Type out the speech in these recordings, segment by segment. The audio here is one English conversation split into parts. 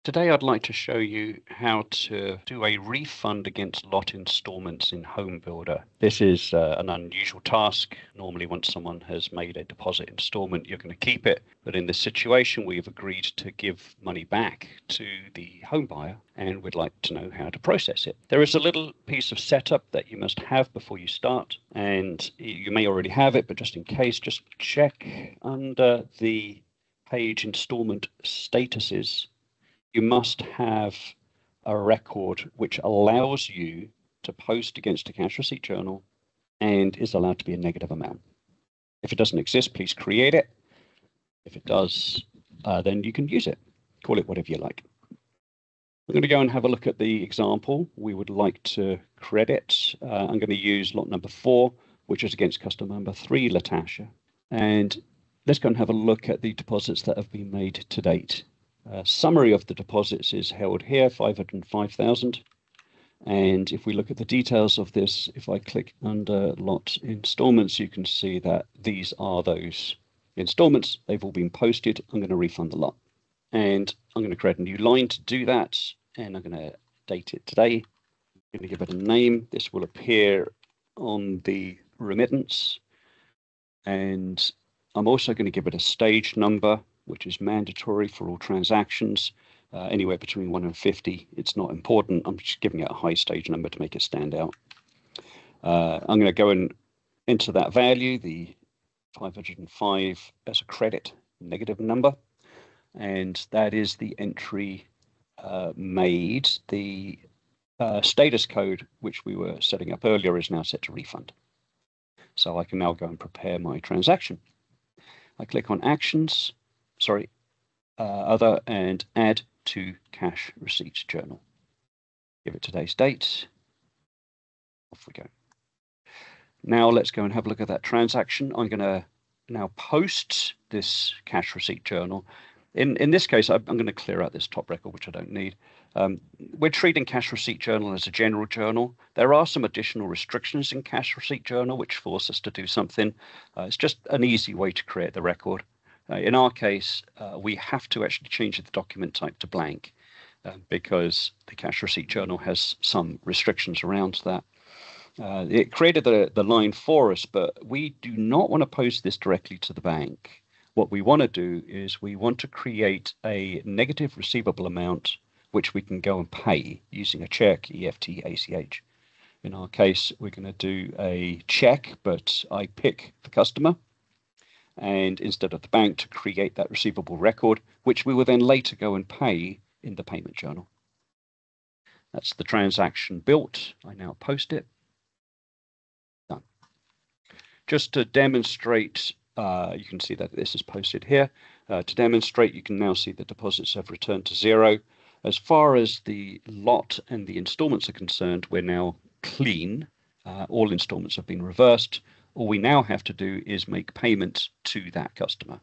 Today I'd like to show you how to do a refund against lot installments in HomeBuilder. This is an unusual task. Normally once someone has made a deposit installment, you're going to keep it. But in this situation, we've agreed to give money back to the home buyer and we'd like to know how to process it. There is a little piece of setup that you must have before you start, and you may already have it, but just in case, just check under the page installment statuses. You must have a record which allows you to post against a cash receipt journal and is allowed to be a negative amount. If it doesn't exist, please create it. If it does, then you can use it. Call it whatever you like. I'm going to go and have a look at the example we would like to credit. I'm going to use lot number 4, which is against customer number 3, Latasha. And let's go and have a look at the deposits that have been made to date. Summary of the deposits is held here, 505,000. And if we look at the details of this, if I click under lot installments, you can see that these are those installments. They've all been posted. I'm going to refund the lot. And I'm going to create a new line to do that. And I'm going to date it today. I'm going to give it a name. This will appear on the remittance. And I'm also going to give it a stage number, which is mandatory for all transactions, anywhere between 1 and 50. It's not important. I'm just giving it a high stage number to make it stand out. I'm going to go and enter that value, the 505, as a credit negative number. And that is the entry made. The status code, which we were setting up earlier, is now set to refund. So I can now go and prepare my transaction. I click on Actions. Other, and add to cash receipts journal. Give it today's date. Off we go. Now let's go and have a look at that transaction. I'm going to now post this cash receipt journal. In this case, I'm going to clear out this top record, which I don't need. We're treating cash receipt journal as a general journal. There are some additional restrictions in cash receipt journal which force us to do something. It's just an easy way to create the record. In our case, we have to actually change the document type to blank because the cash receipt journal has some restrictions around that. It created the line for us, but we do not want to post this directly to the bank. What we want to do is we want to create a negative receivable amount which we can go and pay using a check, EFT, ACH. In our case, we're going to do a check, but I pick the customer, and instead of the bank, to create that receivable record, which we will then later go and pay in the payment journal. That's the transaction built. I now post it. Done. Just to demonstrate, you can see that this is posted here. To demonstrate, you can now see the deposits have returned to 0. As far as the lot and the installments are concerned, we're now clean. All installments have been reversed. All we now have to do is make payment to that customer.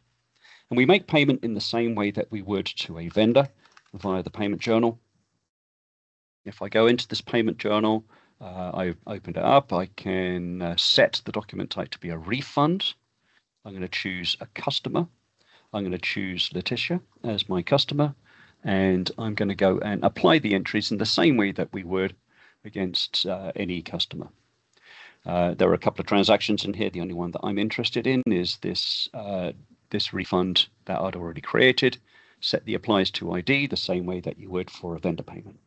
And we make payment in the same way that we would to a vendor via the payment journal. If I go into this payment journal, I've opened it up. I can set the document type to be a refund. I'm going to choose a customer. I'm going to choose Letitia as my customer. And I'm going to go and apply the entries in the same way that we would against any customer. There are a couple of transactions in here. The only one that I'm interested in is this refund that I'd already created. Set the applies to ID the same way that you would for a vendor payment.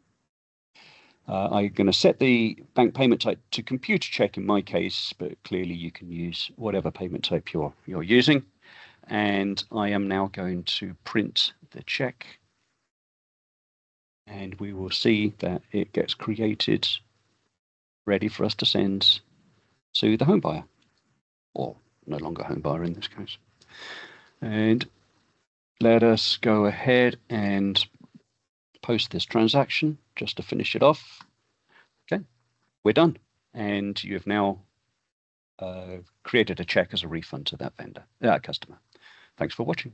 I'm going to set the bank payment type to computer check in my case, but clearly you can use whatever payment type you're using. And I am now going to print the check. And we will see that it gets created, ready for us to send to the home buyer, or no longer home buyer in this case. And let us go ahead and post this transaction just to finish it off. Okay, we're done. And you have now created a check as a refund to that customer. Thanks for watching.